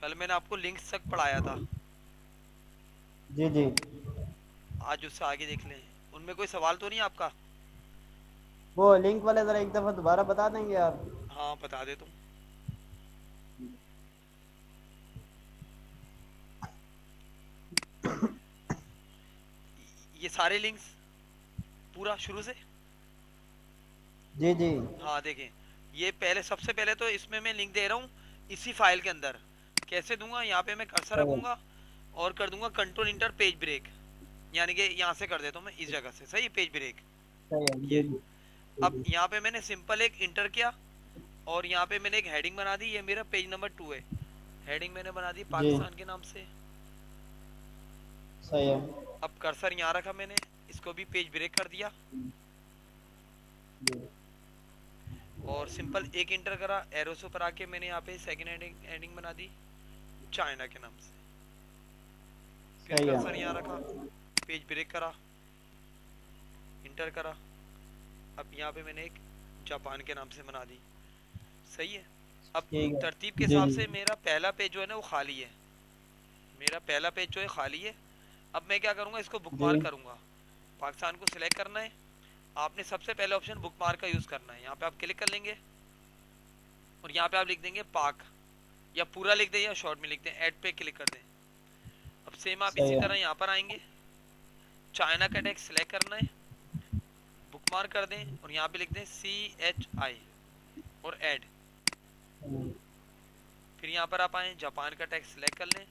कल मैंने आपको लिंक्स तक पढ़ाया था, जी जी। आज उससे आगे देख लें। उनमें कोई सवाल तो नहीं आपका? वो लिंक वाले जरा एक दफा दोबारा बता देंगे आप? हाँ बता दे तुम। ये सारे लिंक्स पूरा शुरू से। जी जी। हाँ देखें, ये पहले सबसे पहले तो इसमें मैं लिंक दे रहा हूँ इसी फाइल के अंदर। कैसे दूंगा? यहाँ पे मैं कर्सर सही है। रखूंगा और कर दूंगा कंट्रोल इंटर पेज ब्रेक, यानी कि यहाँ से कर देता हूँ मैं इस जगह से। सही, पेज ब्रेक। सही है। जी ये जी। जी अब जी। यहाँ पे मैंने सिंपल एक इंटर किया और यहाँ पे मैंने एक हेडिंग बना दी। ये मेरा पेज नंबर 2 है। हेडिंग मैंने बना दी जी। पाकिस्तान के नाम से। सही है। अब कर्सर यहाँ रखा मैंने, इसको भी पेज ब्रेक कर दिया जी। और सिंपल एक इंटर करा। एरो से ऊपर आके मैंने यहाँ पे सेकंड हेडिंग हेडिंग बना दी चाइना के नाम से। फिर सही कर्सर है। यहाँ रखा, पेज ब्रेक करा, इंटर करा। अब यहाँ पे मैंने एक जापान के नाम से बना दी। सही है। अब ठीक है। तरतीब के जी हिसाब जी। से मेरा पहला पेज जो है ना वो खाली है। मेरा पहला पेज जो है खाली है। अब मैं क्या करूँगा, इसको जी। बुकमार्क करूँगा। पाकिस्तान को सिलेक्ट करना है। आपने सबसे पहले ऑप्शन बुकमार्क का यूज़ करना है। यहाँ पे आप क्लिक कर लेंगे और यहाँ पे आप लिख देंगे पाक, या पूरा लिख दें या शॉर्ट में लिख दें, ऐड पे क्लिक कर दें। अब सेम आप सही इसी है। तरह यहाँ पर आएंगे, चाइना का टैग सिलेक्ट करना है, बुकमार्क कर दें और यहाँ पे लिख दें CHI और ऐड। फिर यहाँ पर आप आए, जापान का टैग सिलेक्ट कर लें,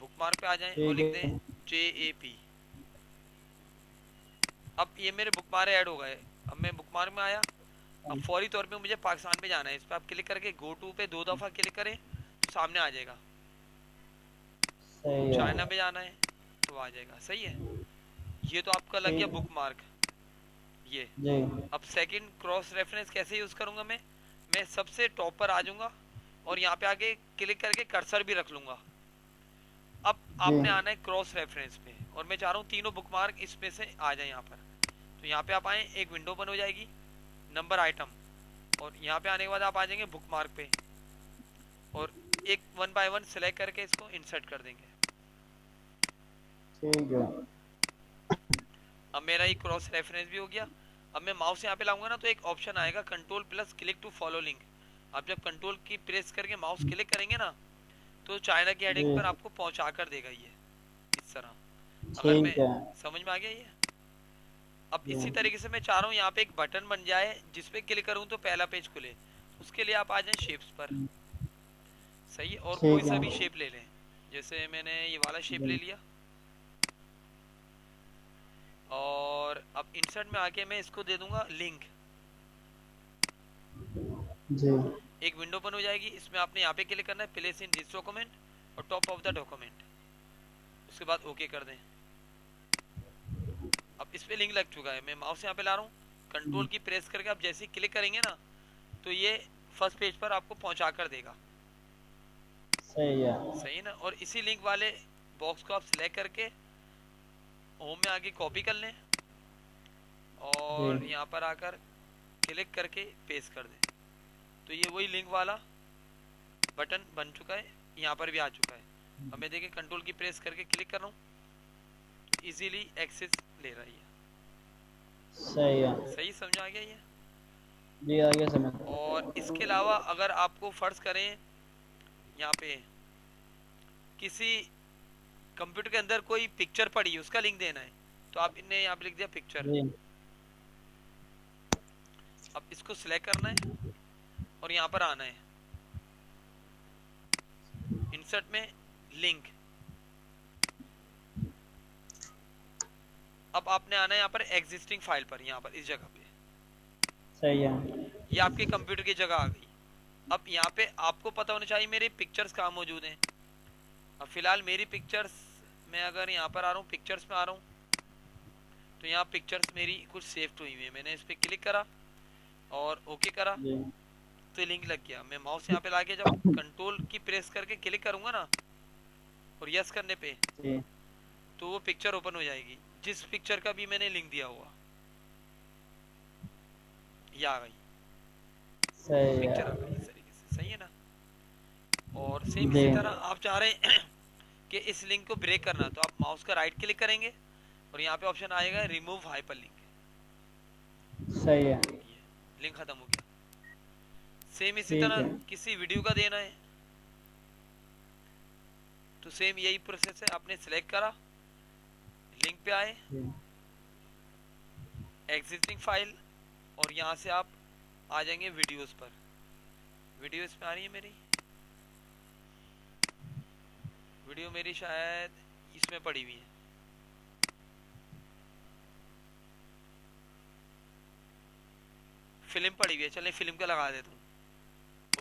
बुकमार्क पे आ जाएं और ठीक लिख दें है। JAP। अब ये मेरे बुकमार्क ऐड हो गए। अब मैं बुकमार्क में आया। अब फौरी तौर पे मुझे पाकिस्तान पे जाना है। इस पर आप क्लिक करके गो टू पे 2 दफ़ा क्लिक करें तो सामने आ जाएगा। सही चाइना है। पे जाना है तो आ जाएगा। सही है। ये तो आपका लग गया ठीक है। बुकमार्क। ये जी। अब सेकंड क्रॉस रेफरेंस कैसे यूज़ करूँगा मैं सबसे टॉप पर आ जाऊँगा और यहाँ पे आके क्लिक करके कर्सर भी रख लूँगा। अब जी। आपने आना है क्रॉस रेफरेंस पे और मैं चाह रहा हूँ तीनों बुकमार्क इसमें से आ जाए यहाँ पर। तो यहाँ पे आप आए, एक विंडो बन हो जाएगी, नंबर आइटम, और यहाँ पे आने के बाद आप आ जाएंगे बुकमार्क पे और एक वन बाय वन सेलेक्ट करके इसको इंसर्ट कर देंगे। ठीक है। अब मेरा ये क्रॉस रेफरेंस भी हो गया। अब मैं माउस यहाँ पे लाऊंगा ना तो एक ऑप्शन आएगा control plus click to follow link. आप जब कंट्रोल की प्रेस करके माउस क्लिक करेंगे ना तो चाइना की जी। हेडिंग पर आपको पहुंचा कर देगा ये, इस तरह। अगर मैं, ठीक है। समझ में आ गया ये? अब जी। इसी तरीके से मैं चाह रहा हूँ यहाँ पे एक बटन बन जाए जिस पे क्लिक करूँ तो पहला पेज खुले। उसके लिए आप आ जाएं शेप्स पर। सही है। और कोई ठीक सा है। भी शेप ले लें, जैसे मैंने ये वाला शेप ले जी। लिया। और अब इंसर्ट में आके मैं इसको दे दूंगा लिंक। जी। एक विंडो बन हो जाएगी। इसमें आपने यहाँ पे क्लिक करना है प्लेस इन दिस डॉक्यूमेंट और टॉप ऑफ द डॉक्यूमेंट। उसके बाद ओके कर दें। अब इस पे लिंक लग चुका है। मैं माउस यहाँ पे ला रहा हूँ, कंट्रोल की प्रेस करके आप जैसे ही क्लिक करेंगे ना तो ये फर्स्ट पेज पर आपको पहुँचा कर देगा। सही है। सही है ना। और इसी लिंक वाले बॉक्स को आप सिलेक्ट करके होम में आके कॉपी कर लें जी। और यहाँ पर आकर क्लिक करके पेस्ट कर दें। तो ये वही लिंक वाला बटन बन चुका है, यहाँ पर भी आ चुका है। अब मैं देखिए कंट्रोल की प्रेस करके क्लिक कर रहा हूँ, इजीली एक्सेस ले रहा है ये। सही है। सही समझ आ गया ये? जी आगे समझ। और इसके अलावा अगर आपको फर्ज करें यहाँ पे किसी कंप्यूटर के अंदर कोई पिक्चर पड़ी है उसका लिंक देना है तो आप इन्हें यहाँ पे लिख दिया पिक्चर। जी। अब इसको सिलेक्ट करना है और यहाँ पर आना है इंसर्ट में लिंक। अब आपने आना है यहाँ पर एग्जिस्टिंग फाइल पर, यहाँ पर इस जगह पे। सही है। ये आपके कंप्यूटर की जगह आ गई। अब यहाँ पे आपको पता होना चाहिए मेरे पिक्चर्स कहाँ मौजूद हैं। अब फिलहाल मेरी पिक्चर्स, मैं अगर यहाँ पर आ रहा हूँ पिक्चर्स में आ रहा हूँ तो यहाँ पिक्चर्स मेरी कुछ सेव हुई हुई है। मैंने इस पर क्लिक करा और ओके करा जी। तो लिंक लग गया। मैं माउस यहाँ पे लाके जब कंट्रोल की प्रेस करके क्लिक करूंगा ना और यस करने पे जी। तो वो पिक्चर ओपन हो जाएगी जिस पिक्चर का भी मैंने लिंक दिया हुआ। ये आ गई, सही पिक्चर आ है। गई इस तरीके से। सही है ना। और सेम जी। इसी तरह आप चाह रहे हैं कि इस लिंक को ब्रेक करना, तो आप माउस का राइट क्लिक करेंगे और यहाँ पे ऑप्शन आएगा रिमूव हाइपरलिंक। सही है। ये लिंक खत्म हो गया। सेम इसी ठीक तरह है। किसी वीडियो का देना है तो सेम यही प्रोसेस है, आपने सिलेक्ट करा, लिंक पे आए, जी। एग्जिस्टिंग फाइल, और यहाँ से आप आ जाएंगे वीडियोस पर। वीडियो इसमें आ रही है मेरी, वीडियो मेरी शायद इसमें पड़ी हुई है। फिल्म पड़ी हुई है, चलिए फिल्म का लगा देता हूँ।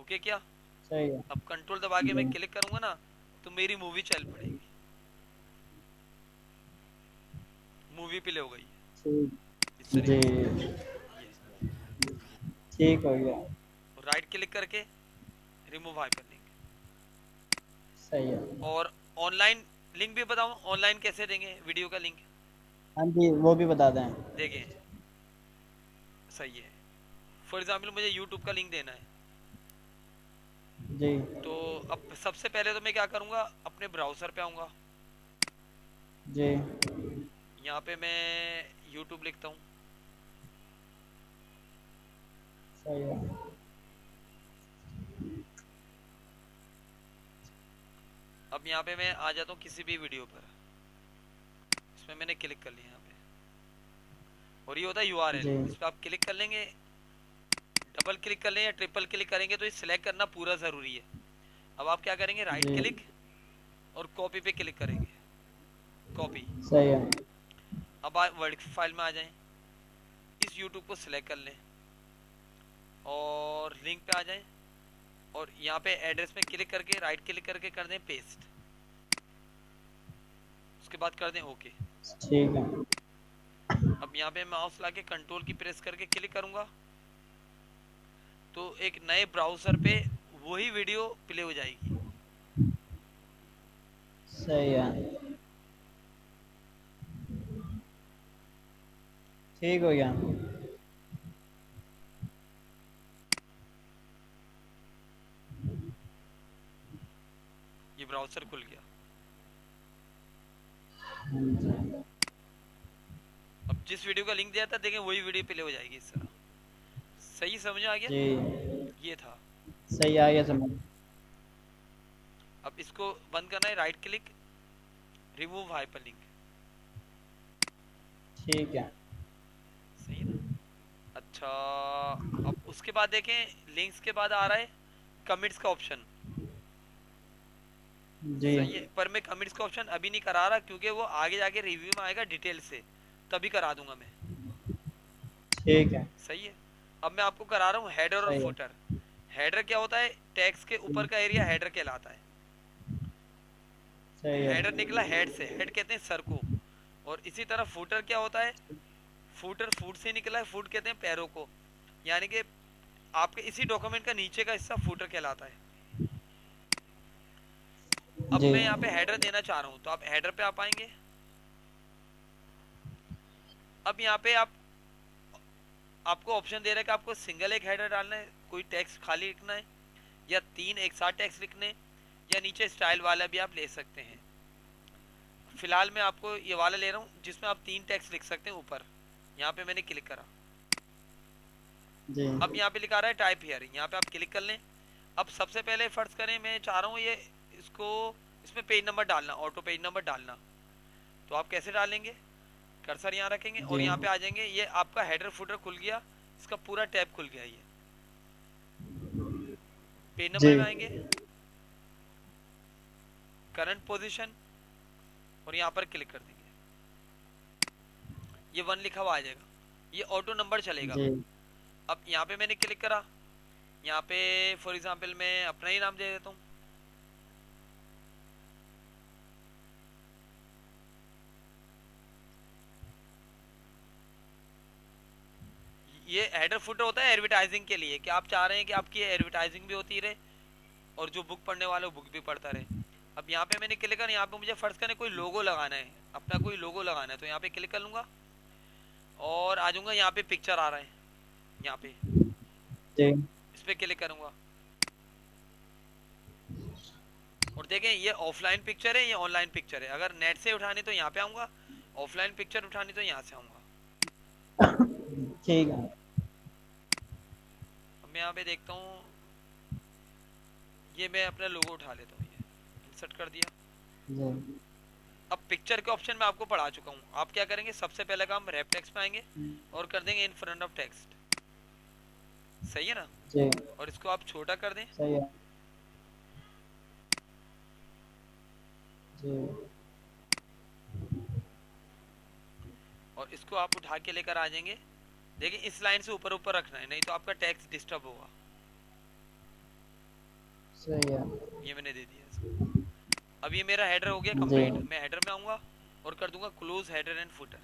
ओके क्या? सही है। अब कंट्रोल दबा के जी। मैं क्लिक करूंगा ना तो मेरी मूवी चल पड़ेगी, मूवी प्ले हो गई इस ठीक। तरीके से। जी। ये ठीक हो गया। राइट क्लिक करके रिमूव हाइपरलिंक। सही है। और ऑनलाइन लिंक भी बताऊं, ऑनलाइन कैसे देंगे वीडियो का लिंक? हाँ जी, वो भी बता दें। देखें, सही है। फॉर एग्जाम्पल मुझे यूट्यूब का लिंक देना है, जी। तो अब सबसे पहले तो मैं क्या करूंगा, अपने ब्राउजर पे आऊंगा, जी। यहाँ पे मैं यूट्यूब लिखता हूँ, सही है। अब यहाँ पे मैं आ जाता हूँ किसी भी वीडियो पर, इसमें मैंने क्लिक कर लिया यहाँ पे, और ये होता है यूआरएल, जी। इस पर आप क्लिक कर लेंगे, डबल क्लिक कर लें या ट्रिपल क्लिक करेंगे तो ये सिलेक्ट करना पूरा ज़रूरी है। अब आप क्या करेंगे, राइट जी। क्लिक और कॉपी पे क्लिक करेंगे, कॉपी। सही है। अब आप वर्ड फाइल में आ जाएं, इस यूट्यूब को सिलेक्ट कर लें और लिंक पे आ जाएं, और यहाँ पे एड्रेस में क्लिक करके राइट क्लिक करके कर दें पेस्ट, उसके बाद कर दें ओके। ठीक है। अब यहाँ पे माउस लाके कंट्रोल की प्रेस करके क्लिक करूँगा तो एक नए ब्राउज़र पे वही वीडियो प्ले हो जाएगी। सही है। ठीक हो गया। ये ब्राउज़र खुल गया। हाँ जी। अब जिस वीडियो का लिंक दिया था देखें वही वीडियो प्ले हो जाएगी इस तरह। सही समझ में आ गया? जी। ये था। सही आ गया समझ। अब इसको बंद करना है, राइट क्लिक, रिमूव हाइपरलिंक। ठीक है। सही है ना? अच्छा, अब उसके बाद देखें लिंक्स के बाद आ रहा है कमेंट्स का ऑप्शन। जी। सही है, पर मैं कमेंट्स का ऑप्शन अभी नहीं करा रहा क्योंकि वो आगे जाके रिव्यू में आएगा डिटेल से, तभी करा दूंगा मैं। ठीक है। सही है। अब मैं आपको करा रहा हूँ हेडर और सही है। फुटर। हेडर क्या होता है, टैक्स के ऊपर का एरिया हेडर कहलाता है। सही है। हेडर निकला हेड से, हेड कहते हैं सर को। और इसी तरह फुटर क्या होता है, फुटर फुट से निकला है, फुट कहते हैं पैरों को। यानी कि आपके इसी डॉक्यूमेंट का नीचे का हिस्सा फुटर कहलाता है। अब जी। मैं यहाँ पे हेडर देना चाह रहा हूँ तो आप हेडर पे आप आएंगे। अब यहाँ पे आपको ऑप्शन दे रहा है कि आपको सिंगल एक हेडर डालना है, कोई टेक्स्ट खाली लिखना है, या तीन एक साथ टेक्स्ट लिखने, या नीचे स्टाइल वाला भी आप ले सकते हैं। फिलहाल मैं आपको ये वाला ले रहा हूँ जिसमें आप तीन टेक्स्ट लिख सकते हैं ऊपर। यहाँ पे मैंने क्लिक करा, जी। अब यहाँ पे लिखा रहा है टाइप हियर, यहाँ पे आप क्लिक कर लें। अब सबसे पहले फर्ज करें मैं चाह रहा हूँ ये इसको, इसमें पेज नंबर डालना, ऑटो पेज नंबर डालना, तो आप कैसे डालेंगे, कर्सर यहाँ रखेंगे और जी। यहाँ पे आ जाएंगे, ये आपका हेडर फुटर खुल गया, इसका पूरा टैब खुल गया। ये पेज जी। नंबर में आएंगे, करंट पोजीशन, और यहाँ पर क्लिक कर देंगे, ये 1 लिखा हुआ आ जाएगा, ये ऑटो नंबर चलेगा। जी। अब यहाँ पे मैंने क्लिक करा, यहाँ पे फॉर एग्जांपल मैं अपना ही नाम दे देता हूँ, ये हेडर फुटर होता है एडवर्टाइजिंग के लिए, कि आप चाह रहे हैं कि आपकी एडवर्टाइजिंग भी होती रहे और जो बुक पढ़ने वाले बुक भी पढ़ता रहे। अब यहाँ पे मैंने क्लिक करा, यहाँ पे मुझे फर्ज करने कोई लोगो लगाना है, अपना कोई लोगो लगाना है, तो यहाँ पे क्लिक कर लूंगा और आ जाऊंगा, यहाँ पे पिक्चर आ रहा है, यहाँ पे जी। इस पे क्लिक करूंगा, और देखें ये ऑफलाइन पिक्चर है, ये ऑनलाइन पिक्चर है। अगर नेट से उठानी तो यहाँ पे आऊँगा, ऑफलाइन पिक्चर उठानी तो यहाँ से आऊँगा। ठीक है अब मैं यहाँ पे देखता हूँ, ये मैं अपना लोगो उठा लेता हूँ, ये इंसर्ट कर दिया। जी। अब पिक्चर के ऑप्शन में आपको पढ़ा चुका हूँ। आप क्या करेंगे, सबसे पहले काम रैप टेक्स्ट में आएंगे और कर देंगे इन फ्रंट ऑफ टेक्स्ट। सही है ना? जी और इसको आप छोटा कर दें। सही है जी। और इसको आप उठा के लेकर आ जाएंगे। देखिए इस लाइन से ऊपर ऊपर रखना है, नहीं तो आपका टेक्स्ट डिस्टर्ब होगा। सही है ये मैंने दे दिया इसको। अब ये मेरा हेडर हो गया जी। कंप्लीट। मैं हेडर में आऊंगा और कर दूंगा क्लोज हेडर एंड फुटर।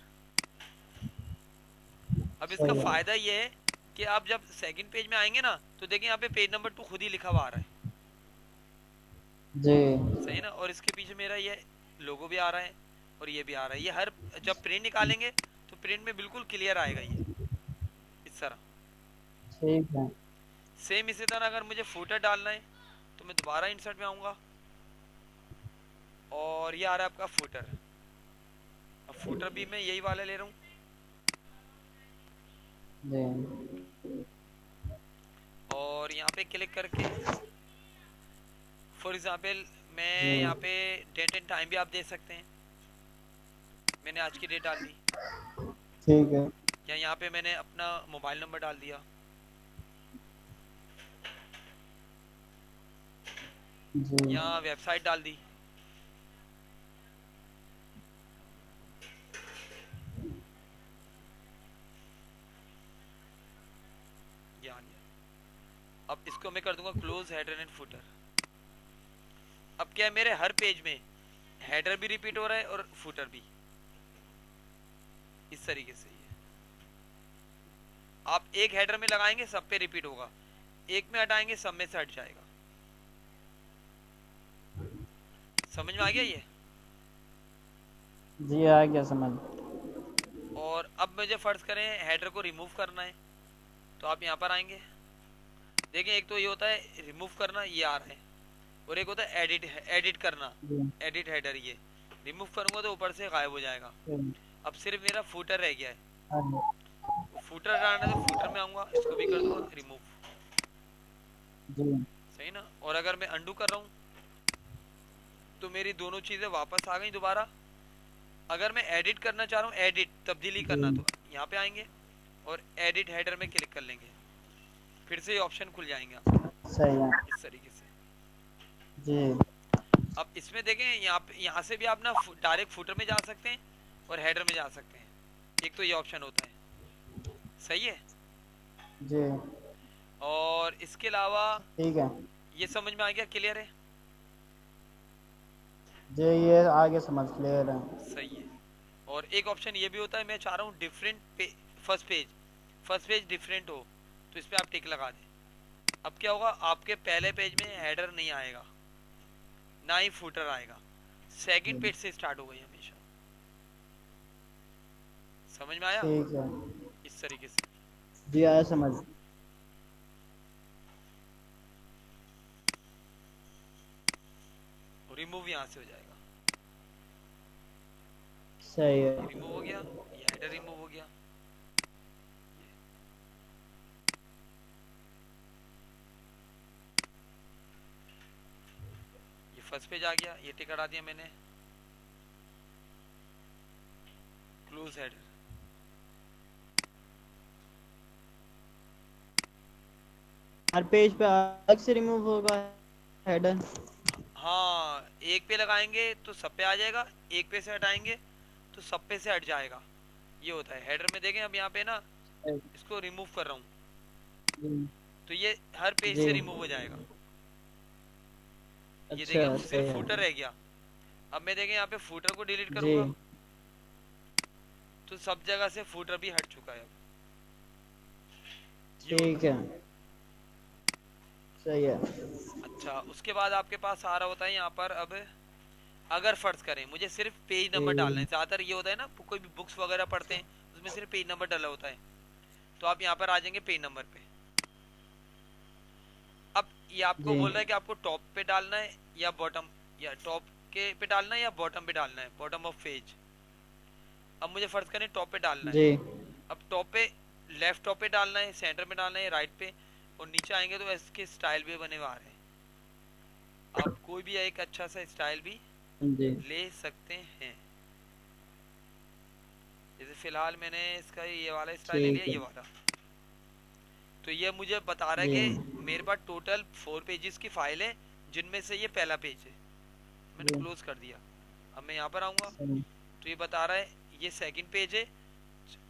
अब इसका सही है फायदा ये है कि आप जब सेकंड पेज में आएंगे ना, तो देखिए यहाँ पे पेज नंबर 2 खुद ही लिखा हुआ आ रहा है। जी। सही ना? और इसके पीछे मेरा ये लोगो भी आ रहा है और ये भी आ रहा है। ये हर जब प्रिंट निकालेंगे तो प्रिंट में बिल्कुल क्लियर आएगा ये, इस तरह। ठीक है सेम इसी तरह अगर मुझे फुटर डालना है तो मैं दोबारा इंसर्ट में आऊंगा और ये आ रहा है आपका फुटर। अब फुटर भी मैं यही वाला ले रहा हूँ। जी। और यहाँ पे क्लिक करके फॉर एग्जाम्पल मैं जी यहाँ पे डेट एंड टाइम भी आप दे सकते हैं। मैंने आज की डेट डाल दी, ठीक है या यहाँ पे मैंने अपना मोबाइल नंबर डाल दिया, जी। या वेबसाइट डाल दी। ये आ गया। अब इसको मैं कर दूंगा क्लोज हेडर एंड फुटर। अब क्या है, मेरे हर पेज में हेडर भी रिपीट हो रहा है और फुटर भी। इस तरीके से ये आप एक हेडर में लगाएंगे सब पे रिपीट होगा, एक में हटाएंगे सब में से हट जाएगा। समझ में आ गया ये? जी आ गया समझ। और अब मुझे फर्ज करें हेडर को रिमूव करना है, तो आप यहाँ पर आएंगे। देखिए एक तो ये होता है रिमूव करना, ये आ रहा है, और एक होता है एडिट, एडिट करना, जी। Edit header. ये रिमूव करूंगा तो ऊपर से गायब हो जाएगा। जी। अब सिर्फ मेरा फुटर रह गया है। हाँ जी। फुटर डालना है तो फुटर में आऊंगा, इसको भी कर दूंगा रिमूव। जी। सही ना? और अगर मैं अंडू कर रहा हूँ तो मेरी दोनों चीजें वापस आ गई दोबारा। अगर मैं एडिट करना चाह रहा हूँ, एडिट तब्दीली करना, जी तो यहाँ पे आएंगे और एडिट हेडर में क्लिक कर लेंगे, फिर से ये ऑप्शन खुल जाएंगे आपके, सही है इस तरीके से। जी। अब इसमें देखें यहाँ से भी आप ना डायरेक्ट फुटर में जा सकते हैं और हेडर में जा सकते हैं। एक तो ये ऑप्शन होता है। सही है? जी और इसके अलावा ठीक है ये समझ में आ गया? क्लियर है? जी। ये आगे समझ क्लियर है। सही है। और एक ऑप्शन ये भी होता है, मैं चाह रहा हूँ डिफरेंट फर्स्ट पेज डिफरेंट हो, तो इस पर आप टिक लगा दें। अब क्या होगा, आपके पहले पेज में हेडर नहीं आएगा, ना ही फुटर आएगा, सेकंड पेज से स्टार्ट होगा ये हमेशा। समझ में आया? ठीक है इस तरीके से। जी आया समझ। रिमूव यहाँ से हो जाएगा। सही है रिमूव हो गया, ये हेडर रिमूव हो गया। ये फर्स्ट पेज आ गया, ये टिक हटा दिया मैंने, क्लोज हेडर। हर पेज पे अलग से रिमूव होगा हेडर। हाँ, एक पे लगाएंगे तो सब पे आ जाएगा, एक पे से हटाएंगे तो सब पे से हट जाएगा। ये होता है हेडर में। देखें अब यहाँ पे ना इसको रिमूव कर रहा हूँ तो ये हर पेज जी से रिमूव हो जाएगा। ये अच्छा देखें सही सिर्फ है फुटर रह गया। अब मैं देखें यहाँ पे फुटर को डिलीट जी करूंगा तो सब जगह से फुटर भी हट चुका है। अब ये होता ठीक है। है सही है अच्छा, उसके बाद आपके पास आ रहा होता है यहाँ पर। अब अगर फर्ज करें मुझे सिर्फ पेज नंबर डालना है, ज्यादातर ये होता है ना कोई भी बुक्स वगैरह पढ़ते हैं उसमें सिर्फ पेज नंबर डाला होता है, तो आप यहाँ पर आ जाएंगे पेज नंबर पे। अब ये आपको जी बोल रहा है कि आपको टॉप पे डालना है या बॉटम या टॉप के पे डालना है या बॉटम पे डालना है, बॉटम ऑफ पेज। अब मुझे फर्ज करें टॉप पे डालना है। जी अब टॉप पे, लेफ्ट टॉप पे डालना है, सेंटर में डालना है, राइट पे, और नीचे आएंगे तो इसके स्टाइल भी बने हुए आ रहे हैं। आप कोई भी एक अच्छा सा स्टाइल भी जी ले सकते हैं। जैसे फिलहाल मैंने इसका ये वाला स्टाइल ले लिया, ठीक ये है। वाला। तो ये मुझे बता रहा है जी कि मेरे पास टोटल 4 पेजेस की फाइल है, जिनमें से ये पहला पेज है। मैंने जी क्लोज कर दिया। अब मैं यहाँ पर आऊँगा सही। तो ये बता रहा है ये सेकंड पेज है,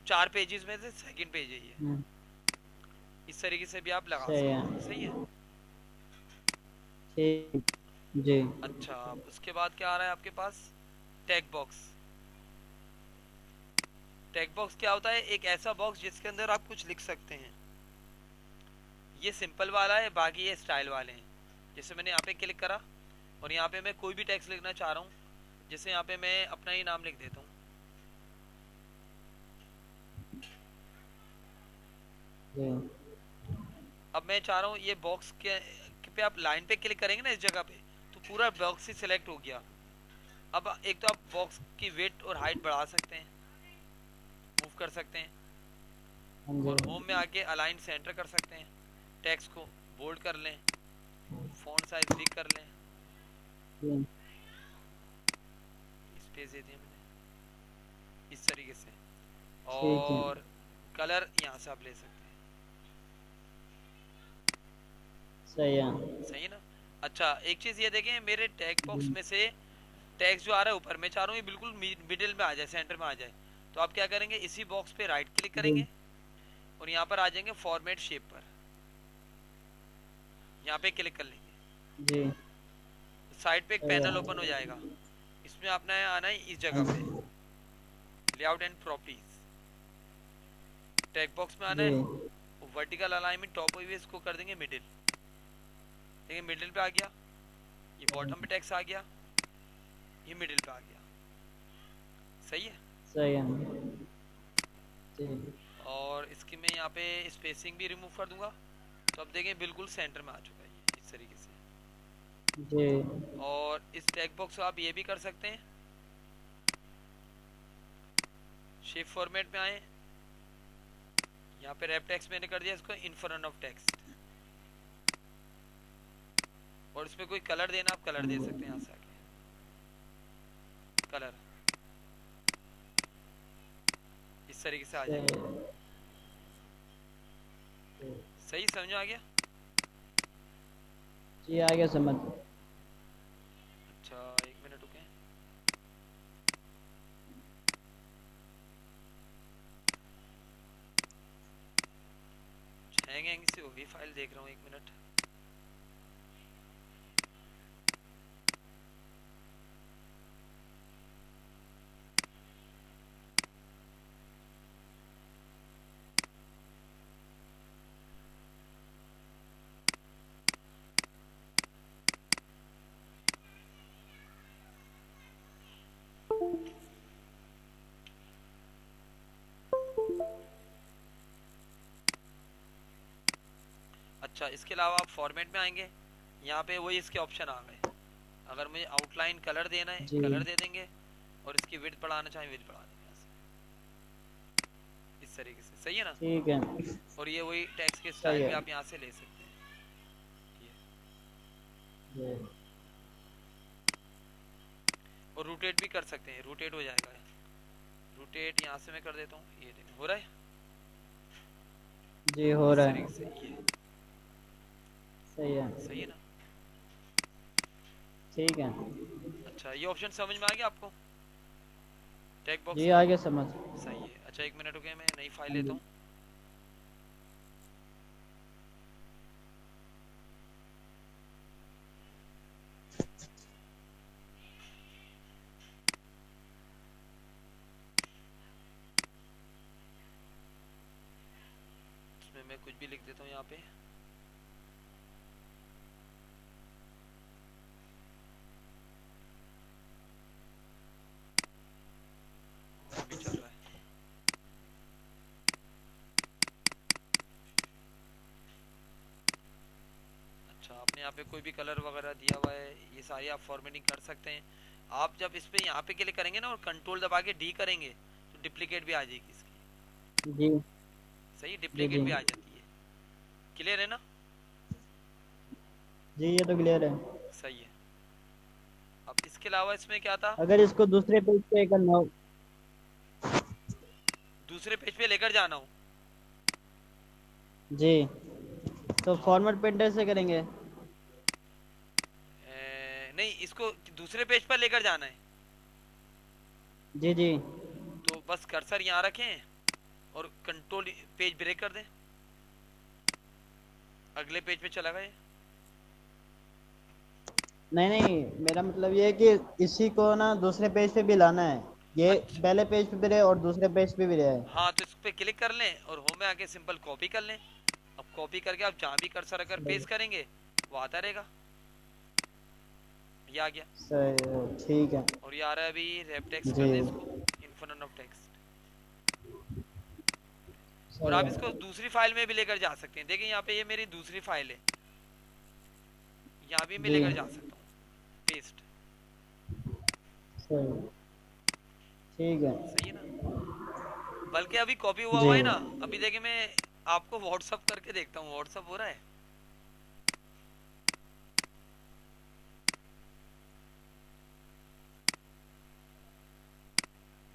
4 पेजेस में से सेकंड पेज है ये। हम्म, इस तरीके से भी आप लगा सही सकते हैं, है। सही है। ठीक। जी अच्छा, अब उसके बाद क्या आ रहा है आपके पास, टैग बॉक्स। टैग बॉक्स क्या होता है, एक ऐसा बॉक्स जिसके अंदर आप कुछ लिख सकते हैं। ये सिंपल वाला है, बाकी ये स्टाइल वाले हैं। जैसे मैंने यहाँ पे क्लिक करा और यहाँ पे मैं कोई भी टेक्स्ट लिखना चाह रहा हूँ, जैसे यहाँ पे मैं अपना ही नाम लिख देता हूँ। जी अब मैं चाह रहा हूँ ये बॉक्स के पे आप लाइन पे क्लिक करेंगे ना इस जगह पे, तो पूरा बॉक्स ही सिलेक्ट हो गया। अब एक तो आप बॉक्स की विड्थ और हाइट बढ़ा सकते हैं, मूव कर सकते हैं, हाँ और जी होम में आके अलाइन सेंटर कर सकते हैं। टेक्स्ट को बोल्ड कर लें, फॉन्ट साइज बिग कर लें, जी, स्पेस दे दिया मैंने इस तरीके से। ठीक है। और कलर यहाँ से आप ले सकते हैं, सही है। सही है ना। अच्छा, एक चीज़ ये देखें, मेरे टैग बॉक्स जी में से टेक्स्ट जो आ रहा है ऊपर, मैं चाह रहा हूँ ये बिल्कुल मिडिल में आ जाए, सेंटर में आ जाए। तो आप क्या करेंगे, इसी बॉक्स पे राइट क्लिक जी करेंगे और यहाँ पर आ जाएंगे फॉर्मेट शेप पर, यहाँ पे क्लिक कर लेंगे। जी साइड पे एक सही पैनल ओपन हो है। जाएगा, इसमें आपने आना है इस हाँ जगह पे, जी layout and properties. Tag box में आना जी है, वर्टिकल अलाइनमेंट टॉप हुई इसको कर देंगे मिडिल। देखिए मिडिल पे आ गया, ये बॉटम पे टेक्स्ट आ गया, ये मिडिल पे आ गया, सही है। सही है। जी और इसकी मैं यहाँ पे स्पेसिंग भी रिमूव कर दूंगा, तो अब देखें बिल्कुल सेंटर में आ चुका है ये इस तरीके से। जी और इस टैग बॉक्स को आप ये भी कर सकते हैं, शेप फॉर्मेट में आए, यहाँ पे रैप टेक्स्ट मैंने कर दिया इसको इन फ्रंट ऑफ टेक्स्ट, और इसमें कोई कलर देना आप कलर दे सकते हैं यहाँ से आके, कलर इस तरीके से आ सही जाएगा। है। सही समझ में आ गया। जी आ गया समझ। अच्छा एक मिनट रुके, हैंग हैंग से वही फाइल देख रहा हूँ, एक मिनट। अच्छा, इसके अलावा आप फॉर्मेट में आएंगे, यहाँ पे वही इसके ऑप्शन आ गए। अगर मुझे आउटलाइन कलर देना है जी कलर दे देंगे, और इसकी विड्थ बढ़ाना चाहें विड्थ बढ़ा देंगे यहाँ से इस तरीके से, सही है ना। ठीक है। और ये वही टेक्स्ट के सही स्टाइल भी है। आप यहाँ से ले सकते हैं ये। जी और रोटेट भी कर सकते हैं, रोटेट हो जाएगा। रोटेट यहाँ से मैं कर देता हूँ, ये देखें हो रहा है जी हो इस रहा तरीके से, है। ये सही है। सही है ना। ठीक है। अच्छा, ये ऑप्शन समझ में आ गया आपको टेक्स्ट बॉक्स जी का। आ गया समझ। सही है। अच्छा एक मिनट रुके, मैं नई फाइल हाँ लेता जी हूँ। इसमें मैं कुछ भी लिख देता हूँ यहाँ पे। अभी चल रहा है। अच्छा अच्छा, आपने यहाँ पे कोई भी कलर वगैरह दिया हुआ है, ये सारी आप फॉर्मेटिंग कर सकते हैं। आप जब इस पे यहाँ पे क्लिक करेंगे ना और कंट्रोल दबा के डी करेंगे तो डुप्लीकेट भी आ जाएगी इसकी। जी सही, जी डुप्लीकेट जी भी आ जाती है। क्लियर है ना? जी, ये तो क्लियर है। सही है। अब इसके अलावा इसमें क्या था? अगर इसको दूसरे पेज पे करना हो। दूसरे पेज पे लेकर जाना हो। जी, तो हाँ, फॉर्मेट पेंटर से करेंगे। नहीं, इसको दूसरे पेज पर लेकर जाना है। जी जी। तो बस कर्सर यहाँ रखें और कंट्रोल पेज ब्रेक कर दें, अगले पेज पे चला गया। नहीं नहीं, मेरा मतलब ये है कि इसी को ना दूसरे पेज पे भी लाना है। ये अच्छा, पहले पेज पे भी रहे और दूसरे पेज पे भी रहे। हाँ, तो इस पे क्लिक कर लें और होम में आके सिंपल कॉपी कर लें। अब कॉपी करके आप जहाँ भी कर्सर अगर पेस्ट करेंगे वो आता रहेगा। ये आ गया। सही, ठीक है। और ये आ रहा है अभी, रैप टेक्स्ट जी, कर दें इसको, इन्फिनिट ऑफ टेक्स्ट। और सही आप इसको है। दूसरी फाइल में भी लेकर जा सकते हैं। देखिए यहाँ पे ये मेरी दूसरी फाइल है, यहाँ भी मैं जी, लेकर जा सकता हूँ पेस्ट। सही, ठीक है। सही है ना? बल्कि अभी कॉपी हुआ जी, हुआ है ना। अभी देखिए मैं आपको व्हाट्सअप करके देखता हूँ, व्हाट्सअप हो रहा है?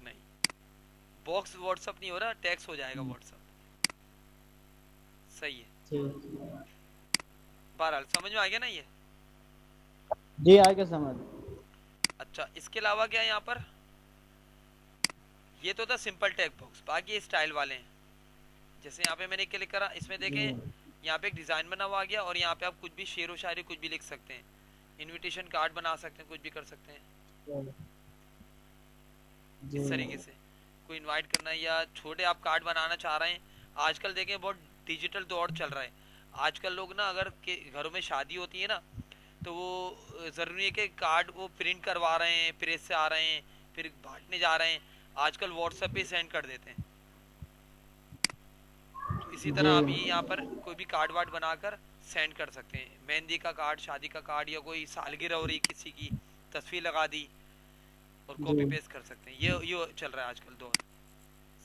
नहीं, बॉक्स व्हाट्सअप नहीं हो रहा, टेक्स्ट हो जाएगा व्हाट्सअप। सही है। ठीक। बहरहाल समझ में आ गया ना ये? जी, आगे समझ। अच्छा, इसके अलावा क्या है यहाँ पर? ये तो था सिंपल टेक्स्ट बॉक्स, बाकी ये स्टाइल वाले हैं। जैसे यहाँ पे मैंने क्लिक करा, इसमें देखें जी यहाँ पे एक डिज़ाइन बना हुआ आ गया और यहाँ पे आप कुछ भी शेर व शायरी कुछ भी लिख सकते हैं, इनविटेशन कार्ड बना सकते हैं, कुछ भी कर सकते हैं जी इस तरीके से। कोई इनवाइट करना है या छोटे आप कार्ड बनाना चाह रहे हैं। आजकल देखें बहुत डिजिटल दौर चल रहा है। आजकल लोग ना अगर के घरों में शादी होती है ना, तो वो ज़रूरी है कि कार्ड वो प्रिंट करवा रहे हैं, प्रेस से आ रहे हैं, फिर बांटने जा रहे हैं, आजकल व्हाट्सएप पे सेंड कर देते हैं। तो इसी तरह जी आप ये यहाँ पर कोई भी कार्ड वार्ड बनाकर सेंड कर सकते हैं। मेहंदी का कार्ड, शादी का कार्ड, या कोई सालगिरह हो रही किसी की, तस्वीर लगा दी और जी, कॉपी पेस्ट कर सकते हैं। ये चल रहा है आजकल दौर।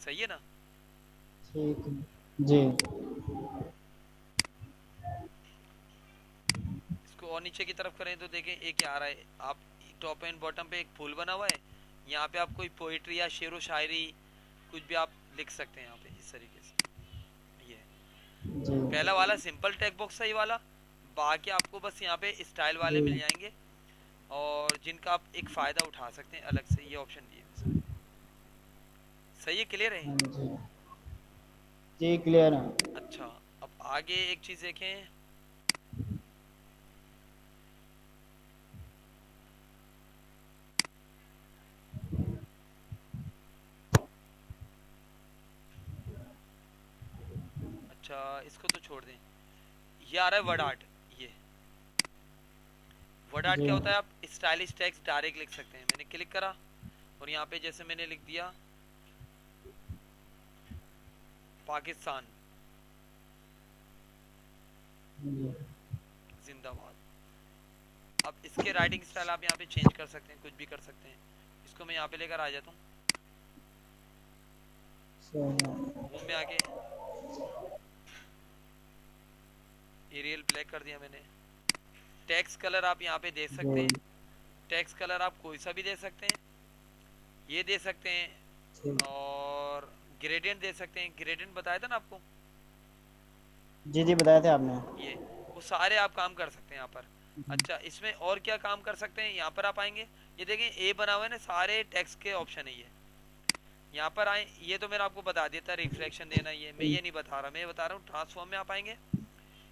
सही है ना? ठीक है। जी इसको और नीचे की तरफ करें तो देखें एक क्या आ रहा है। आप टॉप एंड बॉटम पे एक फूल बना हुआ है, यहाँ पे आप कोई पोइट्री या शेर व शायरी कुछ भी आप लिख सकते हैं यहाँ पे इस तरीके से। ये जी पहला वाला सिंपल टेक्स्ट बॉक्स सही वाला। बाकी आपको बस यहाँ पे स्टाइल वाले जी। मिल जाएंगे और जिनका आप एक फ़ायदा उठा सकते हैं अलग से। ये ऑप्शन दिए हुए सारे। सही है? क्लियर है? हाँ जी, जी क्लियर है। अच्छा, अब आगे एक चीज़ देखें। अच्छा, इसको तो छोड़ दें। ये आ रहा है वर्ड आर्ट। ये वर्ड आर्ट जी क्या होता है? आप स्टाइलिश टेक्स्ट डायरेक्ट लिख सकते हैं। मैंने क्लिक करा और यहाँ पे जैसे मैंने लिख दिया पाकिस्तान जी जिंदाबाद। अब इसके राइटिंग स्टाइल आप यहाँ पे चेंज कर सकते हैं, कुछ भी कर सकते हैं। इसको मैं यहाँ पे लेकर आ जाता हूँ, सही है। होम में आके एरियल ब्लैक कर दिया मैंने। टेक्स्ट कलर आप यहाँ पे दे सकते हैं। जी टेक्स्ट कलर आप कोई सा भी दे सकते हैं, ये दे सकते हैं। ठीक। और ग्रेडियंट दे सकते हैं। ग्रेडियंट बताया था ना आपको, जी जी, बताए थे आपने। ये वो सारे आप काम कर सकते हैं यहाँ पर। अच्छा, इसमें और क्या काम कर सकते हैं? यहाँ पर आप आएंगे, ये देखें ए बना हुआ है ना, सारे टेक्स्ट के ऑप्शन है ये। यहाँ पर आए, ये तो मैंने आपको बता दिया था रिफ्लेक्शन देना। ये मैं ये नहीं बता रहा, मैं बता रहा हूँ ट्रांसफॉर्म में आप आएंगे,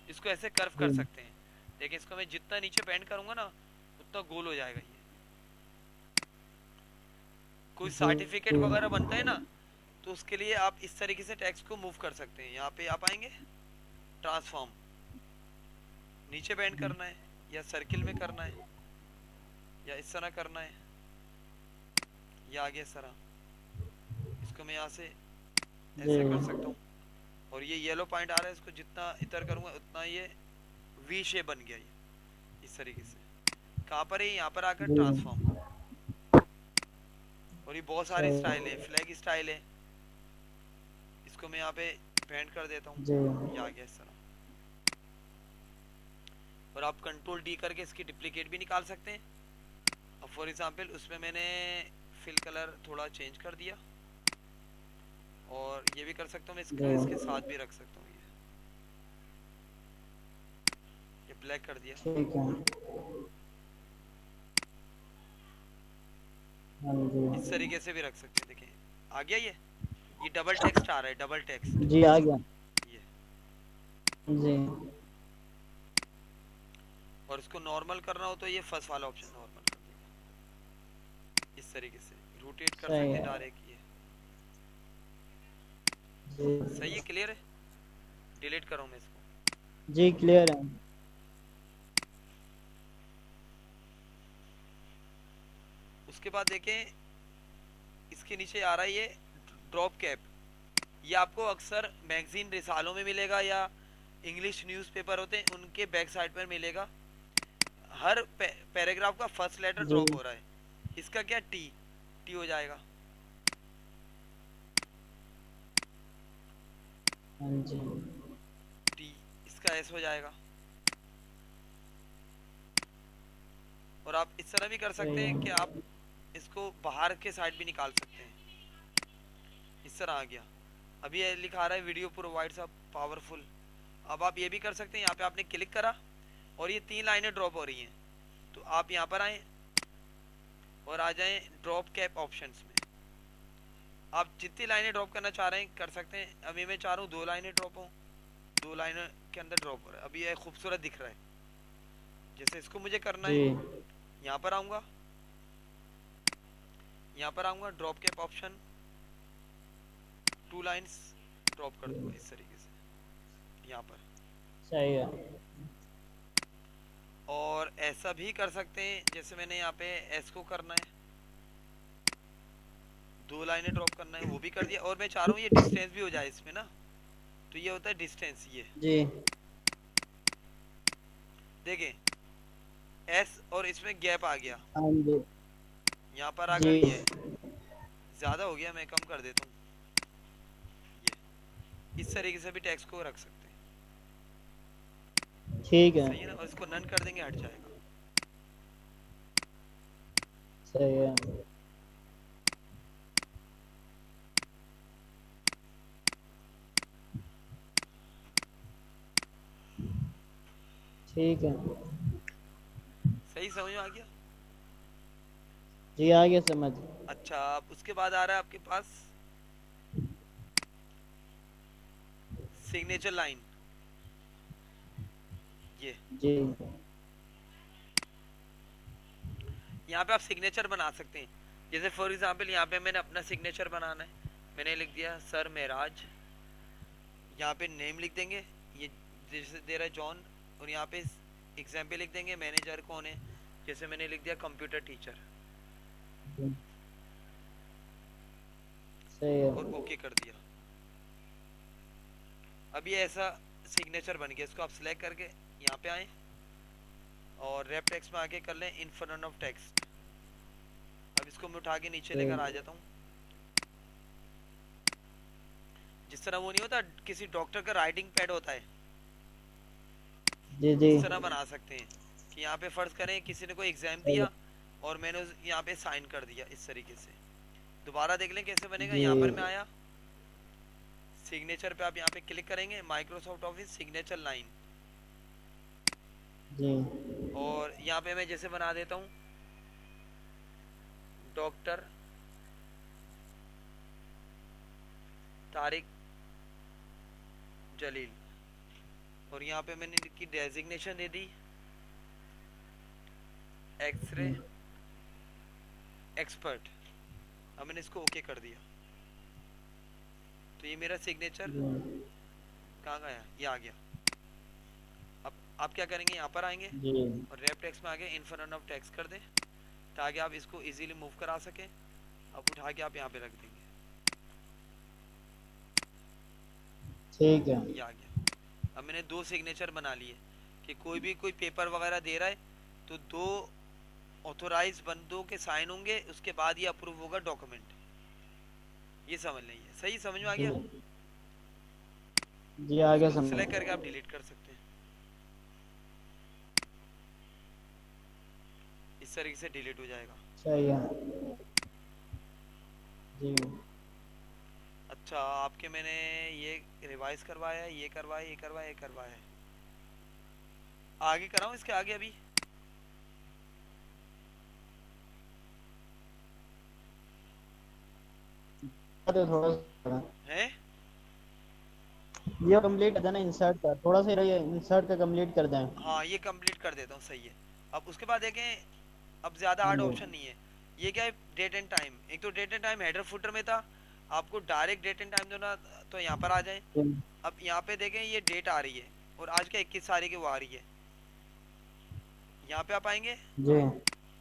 इसको ऐसे कर्व कर जी सकते हैं। देखिए इसको मैं जितना नीचे पेंट करूंगा ना उतना गोल हो जाएगा ये। कोई जी सर्टिफिकेट वगैरह बनता है ना, तो उसके लिए आप इस तरीके से टेक्स्ट को मूव कर सकते हैं। यहाँ पे आप आएंगे, ट्रांसफॉर्म, नीचे बैंड करना है या सर्किल में करना है या इस तरह करना है, या आगे इस तरह। इसको मैं यहाँ से जी ऐसे कर सकता हूँ। और ये येलो पॉइंट आ रहा है, इसको जितना इधर करूँगा उतना ये वी शेप बन गया ये इस तरीके से। कहाँ पर है? यहाँ पर आकर जी ट्रांसफॉर्म। और ये बहुत सारे सही स्टाइल है, है। फ्लैग स्टाइल है। इसको मैं यहाँ पे पेंट कर देता हूँ, जी ये आ गया इस तरह। और आप कंट्रोल डी करके इसकी डुप्लीकेट भी निकाल सकते हैं। अब फॉर एग्जांपल उसमें मैंने फिल कलर थोड़ा चेंज कर दिया, और ये भी कर सकता हूँ मैं, जी इसके साथ भी रख सकता हूँ। ये ब्लैक कर दिया। ठीक है। हाँ इस जी। तरीके से भी रख सकते हैं। देखिए आ गया ये डबल टेक्स्ट आ रहा है, डबल टेक्स्ट जी आ गया। ये। जी और इसको नॉर्मल करना हो तो ये फर्स्ट वाला ऑप्शन नॉर्मल कर देगा इस तरीके से। रोटेट कर सही सकते हैं है। डायरेक्ट ये। सही जी है, क्लियर है। डिलीट करूँ मैं इसको। जी क्लियर है। उसके बाद देखें इसके नीचे आ रहा है ये ड्रॉप कैप। ये आपको अक्सर मैगजीन रिसालों में मिलेगा, या इंग्लिश न्यूज़पेपर होते हैं उनके बैक साइड पर मिलेगा। हर पैराग्राफ का फर्स्ट लेटर जी ड्रॉप हो रहा है। इसका क्या टी टी हो जाएगा। हाँ जी। टी इसका एस हो जाएगा। और आप इस तरह भी कर सही सकते हैं कि है। आप इसको बाहर के साइड भी निकाल सकते हैं। इस तरह आ गया। अभी ये लिखा रहा है वीडियो प्रोवाइड्स अ पावरफुल। अब आप ये भी कर सकते हैं, यहाँ पे आपने क्लिक करा और ये 3 लाइनें ड्रॉप हो रही हैं, तो आप यहाँ पर आए और आ जाएं ड्रॉप कैप ऑप्शंस में। आप जितनी लाइनें ड्रॉप करना चाह रहे हैं कर सकते हैं। अभी मैं चाह रहा हूँ 2 लाइनें ड्रॉप हो, 2 लाइनों के अंदर ड्रॉप हो रहा है। अभी ये खूबसूरत दिख रहा है। जैसे इसको मुझे करना जी है, यहाँ पर आऊँगा, यहाँ पर आऊँगा drop cap option, 2 lines drop कर दूंगा इस तरीके से यहाँ पर। सही है। और ऐसा भी कर सकते हैं, जैसे मैंने यहाँ पे एस को करना है, 2 लाइनें ड्रॉप करना है, वो भी कर दिया। और मैं चाह रहा हूँ ये डिस्टेंस भी हो जाए इसमें ना, तो ये होता है डिस्टेंस। ये जी देखें एस और इसमें गैप आ गया। हाँ जी। यहाँ पर जी आकर ये ज़्यादा हो गया, मैं कम कर देता हूँ। ये इस तरीके से भी टेक्स्ट को रख सकते हैं। ठीक है। सही है ना। और इसको नन कर देंगे, हट जाएगा। सही है। ठीक है। सही समझ में आ गया। जी आ गया समझ। अच्छा, अब उसके बाद आ रहा है आपके पास सिग्नेचर लाइन। ये जी यहाँ पे आप सिग्नेचर बना सकते हैं। जैसे फॉर एग्जांपल यहाँ पे मैंने अपना सिग्नेचर बनाना है, मैंने लिख दिया सर मेराज। यहाँ पे नेम लिख देंगे, ये जैसे दे रहा है जॉन। और यहाँ पे एग्जाम्पल लिख देंगे मैनेजर कौन है, जैसे मैंने लिख दिया कंप्यूटर टीचर, सही है। और ओके कर दिया। अब ये ऐसा सिग्नेचर बन गया। इसको आप सिलेक्ट करके यहाँ पे आए और रैप टेक्स्ट में आके कर लें इन फ्रंट ऑफ टेक्स्ट। अब इसको मैं उठा के नीचे लेकर आ जाता हूँ। जिस तरह वो नहीं होता किसी डॉक्टर का राइटिंग पैड होता है, जी जी इस तरह बना सकते हैं कि यहाँ पे फर्ज करें किसी ने कोई एग्जाम सही है। दिया और मैंने यहाँ पे साइन कर दिया इस तरीके से। दोबारा देख लें कैसे बनेगा। जी यहाँ पर मैं आया, सिग्नेचर पे आप यहाँ पे क्लिक करेंगे, माइक्रोसॉफ्ट ऑफिस सिग्नेचर लाइन। जी और यहाँ पे मैं जैसे बना देता हूँ डॉक्टर तारिक जलील। और यहाँ पे मैंने इनकी डेजिग्नेशन दे दी एक्सरे एक्सपर्ट। अब मैंने इसको ओके कर दिया, तो ये मेरा सिग्नेचर कहाँ गया, ये आ गया। अब आप क्या करेंगे, यहाँ पर आएंगे जी और रैप टेक्स्ट में आगे इन फ्रंट ऑफ टेक्स्ट कर दें, ताकि आप इसको इजीली मूव करा सकें। अब उठा के आप यहाँ पे रख देंगे, ठीक है। ये आ गया। अब मैंने 2 सिग्नेचर बना लिए कि कोई पेपर वगैरह दे रहा है तो 2 ऑथोराइज बंदों के साइन होंगे, उसके बाद ये अप्रूव होगा डॉक्यूमेंट। ये समझ लीजिए, सही समझ में आ जी गया? जी, आगे इसको समझ। सिलेक्ट करके आप डिलीट कर सकते हैं, इस तरीके से डिलीट हो जाएगा। सही है जी। अच्छा, आपके मैंने ये रिवाइज करवाया, ये करवाया, ये करवाया, ये करवाया है। आगे कराऊं इसके आगे अभी? तो थोड़ा सा है? ये कंप्लीट कर देना, इंसर्ट का थोड़ा सा ये इंसर्ट का कंप्लीट कर दें। हाँ, ये कंप्लीट कर देता हूँ, सही है। अब उसके बाद देखें, अब ज़्यादा हाँ हार्ड जी। ऑप्शन नहीं है। ये क्या है, डेट एंड टाइम। एक तो date and time header footer में था, आपको डायरेक्ट डेट एंड टाइम देना, तो यहाँ पर आ जाए। जी अब यहाँ पे देखें, ये डेट आ रही है और आज का 21 तारीख है, वो आ रही है। यहाँ पे आप आएंगे, जी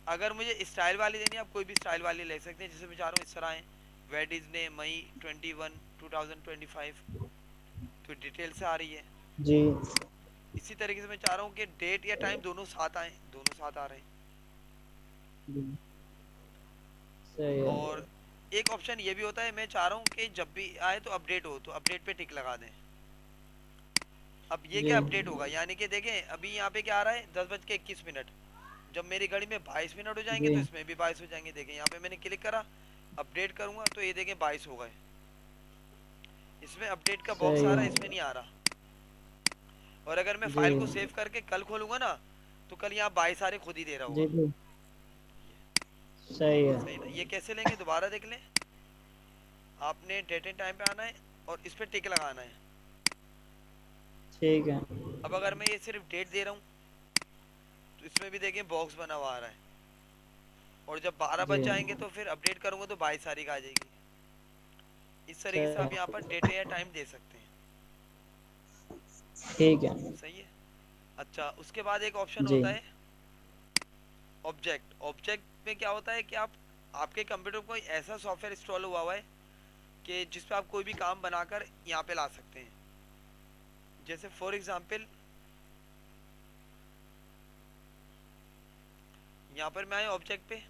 अगर मुझे स्टाइल वाली देनी है, आप कोई भी स्टाइल वाली ले सकते हैं, जैसे मैं चाह रहा हूँ इस तरह है, वेडनेसडे मई 21 2025, तो डिटेल से आ रही है। जी इसी तरीके से मैं चाह रहा हूँ कि डेट या टाइम दोनों साथ आए, दोनों साथ आ रहे हैं। जी, सही है। और एक ऑप्शन ये भी होता है, मैं चाह रहा हूँ कि जब भी आए तो अपडेट हो, तो अपडेट पे टिक लगा दें। अब ये जी क्या अपडेट होगा, यानी कि देखें अभी यहाँ पे क्या आ रहा है, 10:21। जब मेरी घड़ी में 22 मिनट हो जाएंगे जी तो इसमें भी 22 हो जाएंगे। देखें यहाँ पे मैंने क्लिक करा, अपडेट करूंगा तो ये देखें 22 हो गए। इसमें अपडेट का बॉक्स सही आ रहा है। है, इसमें नहीं आ रहा। और अगर मैं जी फाइल को सेव करके कल खोलूंगा ना, तो कल यहाँ 22 सारे खुद ही दे रहा जी होगा। जी, सही है। सही ना? ये कैसे लेंगे, दोबारा देख लें। आपने डेट एंड टाइम पे आना है और इस पे टिक लगाना है। ठीक है। अब अगर मैं ये सिर्फ डेट दे रहा हूँ, तो इसमें भी देखें बॉक्स बना हुआ आ रहा है। और जब 12 जी बज जाएंगे तो फिर अपडेट करूंगा तो 22 तारीख आ जाएगी। इस तरीके से आप यहाँ सही, पर डेट या टाइम दे सकते हैं। ठीक है। सही है। अच्छा, उसके बाद एक ऑप्शन जी होता है ऑब्जेक्ट। ऑब्जेक्ट में क्या होता है कि आप, आपके कंप्यूटर में कोई ऐसा सॉफ्टवेयर इंस्टॉल हुआ है कि जिस पे आप कोई भी काम बनाकर यहाँ पे ला सकते हैं। जैसे फॉर एग्जांपल, यहाँ पर मैं आया ऑब्जेक्ट पे,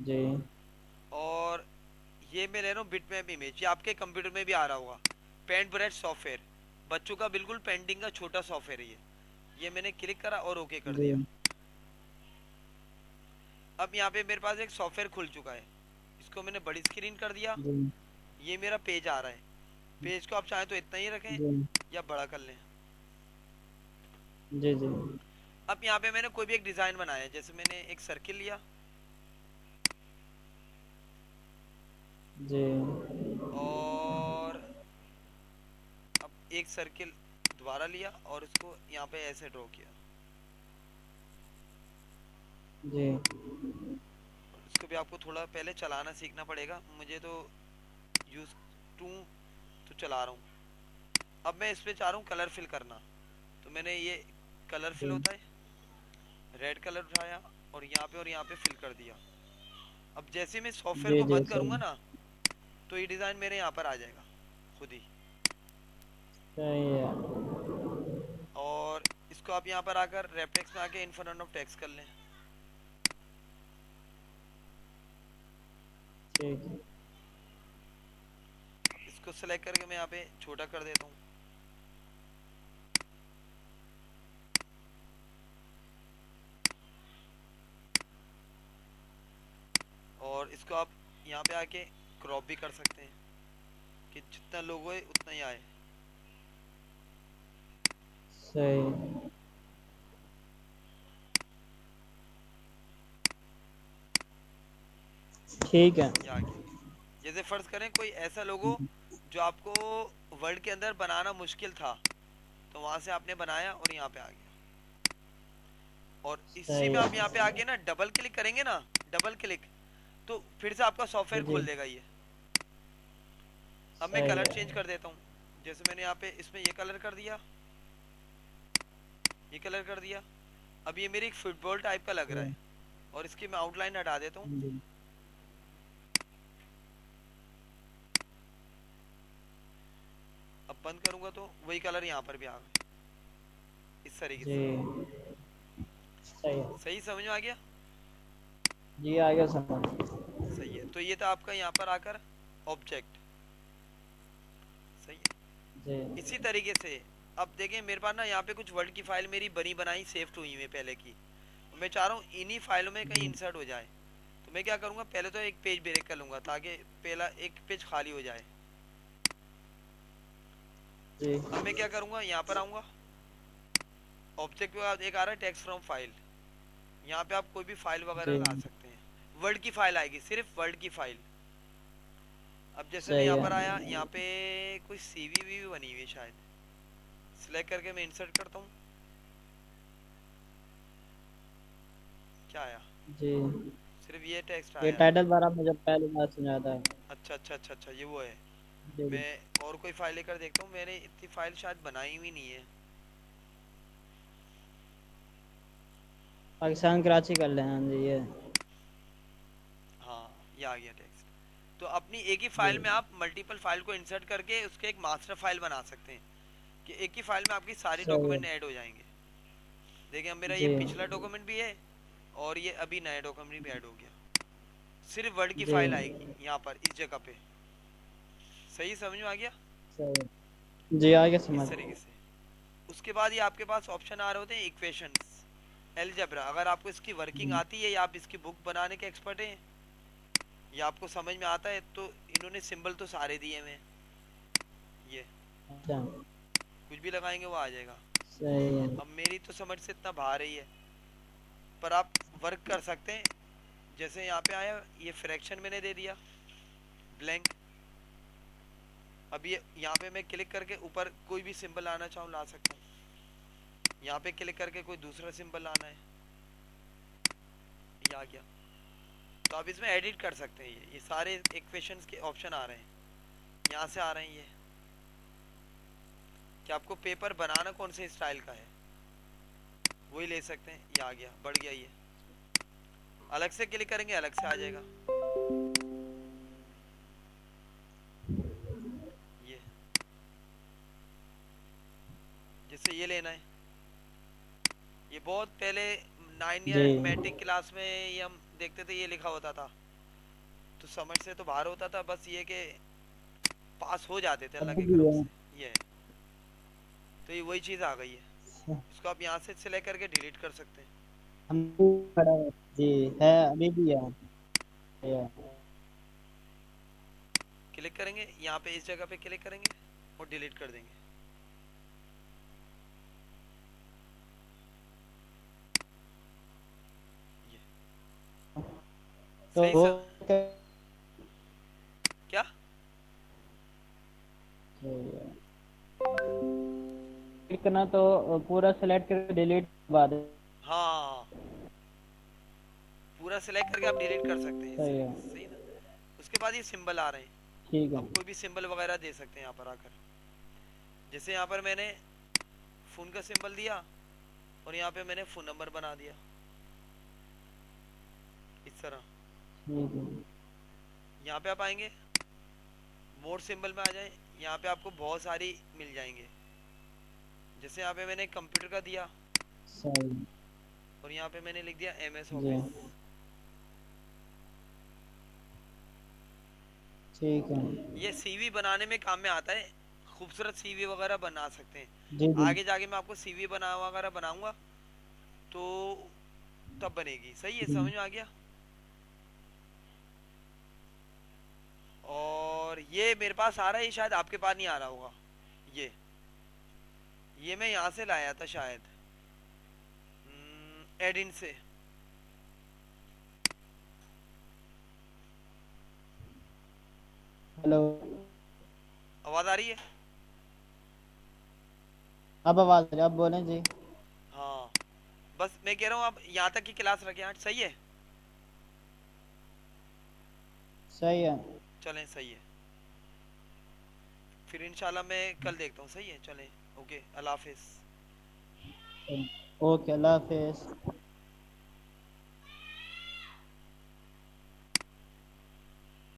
जी और ये मैं ले रहा हूँ बिटमैप इमेज। ये आपके कंप्यूटर में भी आ रहा होगा, पेंट ब्रश सॉफ्टवेयर, बच्चों का बिल्कुल पेंटिंग का छोटा सॉफ्टवेयर है ये मैंने क्लिक करा और ओके कर जी दिया। अब यहाँ पे मेरे पास एक सॉफ्टवेयर खुल चुका है, इसको मैंने बड़ी स्क्रीन कर दिया। जी ये मेरा पेज आ रहा है। पेज को आप चाहें तो इतना ही रखें जी या बड़ा कर लें। जी जी अब यहाँ पे मैंने कोई भी एक डिज़ाइन बनाया है, जैसे मैंने एक सर्किल लिया जी और अब एक सर्किल दोबारा लिया और इसको यहाँ पे ऐसे ड्रॉ किया। जी और इसको भी आपको थोड़ा पहले चलाना सीखना पड़ेगा, मुझे तो यूज टू तो चला रहा हूँ। अब मैं इस पे चाह रहा हूँ कलर फिल करना, तो मैंने ये कलर फिल जी होता है, रेड कलर उठाया और यहाँ पे फिल कर दिया। अब जैसे मैं सॉफ्टवेयर जी को जी, बंद करूँगा सही ना, तो ये डिज़ाइन मेरे यहाँ पर आ जाएगा खुद ही। सही है। और इसको आप यहाँ पर आकर रेफलेक्स में आके इन फ्रंट ऑफ टेक्स्ट कर लें। ठीक है। इसको सेलेक्ट करके मैं यहाँ पे छोटा कर देता हूँ। और इसको आप यहाँ पे आके क्रॉप भी कर सकते हैं कि जितना लोगो है उतना ही आए। सही। ठीक है। ये आ गया। जैसे फर्ज करें कोई ऐसा लोगो जो आपको वर्ल्ड के अंदर बनाना मुश्किल था, तो वहां से आपने बनाया और यहाँ पे आ गया। और इसी सही में आप यहाँ है। पे आके ना डबल क्लिक करेंगे ना, डबल क्लिक, तो फिर से आपका सॉफ्टवेयर जी खोल देगा ये। अब मैं सही कलर है। चेंज कर देता हूँ। जैसे मैंने यहाँ पे इसमें ये कलर कर दिया, ये कलर कर दिया। अब ये मेरी एक फुटबॉल टाइप का लग रहा जी है, और इसकी मैं आउटलाइन हटा देता हूँ। जी अब बंद करूंगा तो वही कलर यहाँ पर भी आ गए। इस तरीके जी, से। सही है। सही समझ में आ गया? जी, आ गया समझ। सही है, तो ये था आपका यहाँ पर आकर ऑब्जेक्ट। सही है। जी, इसी तरीके से अब देखें मेरे पास ना यहाँ पे कुछ वर्ड की फाइल मेरी बनी बनाई सेव्ड हुई है पहले की, मैं चाह रहा हूँ इन्हीं फाइलों में कहीं जी, इंसर्ट हो जाए। तो मैं क्या करूँगा, पहले तो एक पेज ब्रेक कर लूँगा ताकि पहला एक पेज खाली हो जाए। जी, अब मैं क्या करूँगा, यहाँ पर आऊँगा, ऑब्जेक्ट के बाद एक आ रहा है टेक्स्ट फ्रॉम फाइल। यहाँ पे आप कोई भी फाइल वगैरह ला जी, सकते हैं, वर्ड की फाइल आएगी, सिर्फ वर्ड की फाइल। अब जैसे मैं सही यहाँ है। पर आया, यहाँ पे कोई सीवी भी बनी हुई है शायद, सिलेक्ट करके मैं इंसर्ट करता हूँ। क्या आया? जी, सिर्फ ये टेक्स्ट ये आया। टाइटल बार मुझे पहली बार सुना था। अच्छा अच्छा अच्छा अच्छा, ये वो है। जी, मैं और कोई फाइल लेकर देखता हूँ, मैंने इतनी फाइल शायद बनाई हुई नहीं है। पाकिस्तान कराची कर लें, हाँ जी, ये। हाँ, ये आ गया टेक्स्ट। तो अपनी एक ही जी, फाइल में आप मल्टीपल फाइल को इंसर्ट करके उसके एक मास्टर फाइल बना सकते हैं, कि एक ही फाइल में आपकी सारी सही है। डॉक्यूमेंट ऐड हो जाएंगे। देखिए अब मेरा ये जी, पिछला डॉक्यूमेंट भी है और ये अभी नया डॉक्यूमेंट भी ऐड हो गया। सिर्फ वर्ड की जी, फाइल आएगी यहाँ पर इस जगह पे। सही समझ में आ गया? सही है। जी, आ गया इस समझ। तरीके से। उसके बाद ये आपके पास ऑप्शन आ रहे होते हैं इक्वेशंस, अलजेब्रा। अगर आपको इसकी वर्किंग जी, आती है या आप इसकी बुक बनाने के एक्सपर्ट हैं या आपको समझ में आता है, तो इन्होंने सिंबल तो सारे दिए हुए हैं, ये अच्छा, कुछ भी लगाएंगे वो आ जाएगा। सही है। अब मेरी तो समझ से इतना बाहर ही है, पर आप वर्क कर सकते हैं। जैसे यहाँ पे आया, ये फ्रैक्शन मैंने दे दिया ब्लैंक। अब ये यहाँ पे मैं क्लिक करके ऊपर कोई भी सिंबल लाना चाहूँ ला सकता हूँ, यहाँ पे क्लिक करके कोई दूसरा सिंबल लाना है, ये आ गया। तो आप इसमें एडिट कर सकते हैं। ये सारे इक्वेशंस के ऑप्शन आ रहे हैं, यहाँ से आ रहे हैं ये, कि आपको पेपर बनाना कौन से स्टाइल का है वही ले सकते हैं। ये आ गया, बढ़ गया। ये अलग से क्लिक करेंगे अलग से आ जाएगा। ये जैसे ये लेना है, ये बहुत पहले 9 जी, ईयर मैट्रिक क्लास में ये हम देखते थे, ये लिखा होता था तो समझ से तो बाहर होता था, बस ये कि पास हो जाते थे अल्लाह अभी के भी करम है। से। ये है, तो ये वही चीज़ आ गई है। इसको आप यहाँ से सिलेक्ट करके डिलीट कर सकते हैं। हम खड़ा है। जी, है, अभी भी है। क्लिक करेंगे यहाँ पे, इस जगह पे क्लिक करेंगे और डिलीट कर देंगे। ये तो सही वो सर। क्या? क्लिक करना तो पूरा सेलेक्ट करके डिलीट बाद। हाँ, पूरा सिलेक्ट करके आप डिलीट कर सकते हैं इस सही है। तरीके से। सही ना? उसके बाद ये सिंबल आ रहे हैं, ठीक है। अब कोई भी सिंबल वगैरह दे सकते हैं यहाँ पर आकर। जैसे यहाँ पर मैंने फ़ोन का सिंबल दिया और यहाँ पे मैंने फ़ोन नंबर बना दिया इस तरह। ठीक है। यहाँ पे आप आएंगे, मोर सिंबल में आ जाए, यहाँ पे आपको बहुत सारी मिल जाएंगे। जैसे यहाँ पे मैंने कंप्यूटर का दिया सही। और यहाँ पे मैंने लिख दिया MS जी, ऑफिस। ठीक है। ये CV बनाने में काम में आता है, खूबसूरत CV वगैरह बना सकते हैं। जी, जी, आगे जाके मैं आपको CV बना वगैरह बनाऊंगा तो तब बनेगी। सही है, जी, समझ में आ गया? और ये मेरे पास आ रहा है, ये शायद आपके पास नहीं आ रहा होगा। ये मैं यहाँ से लाया था शायद, एडिन से। हेलो। आवाज़ आ रही है? अब आवाज आ रही है, अब बोलें जी। हाँ, बस मैं कह रहा हूँ अब यहाँ तक की क्लास रखें आज। सही है, सही है। चलें सही है। फिर इंशाल्लाह मैं कल देखता हूँ। सही है, चलें। ओके, अल्लाह हाफिज़। ओके, अल्लाह हाफिज।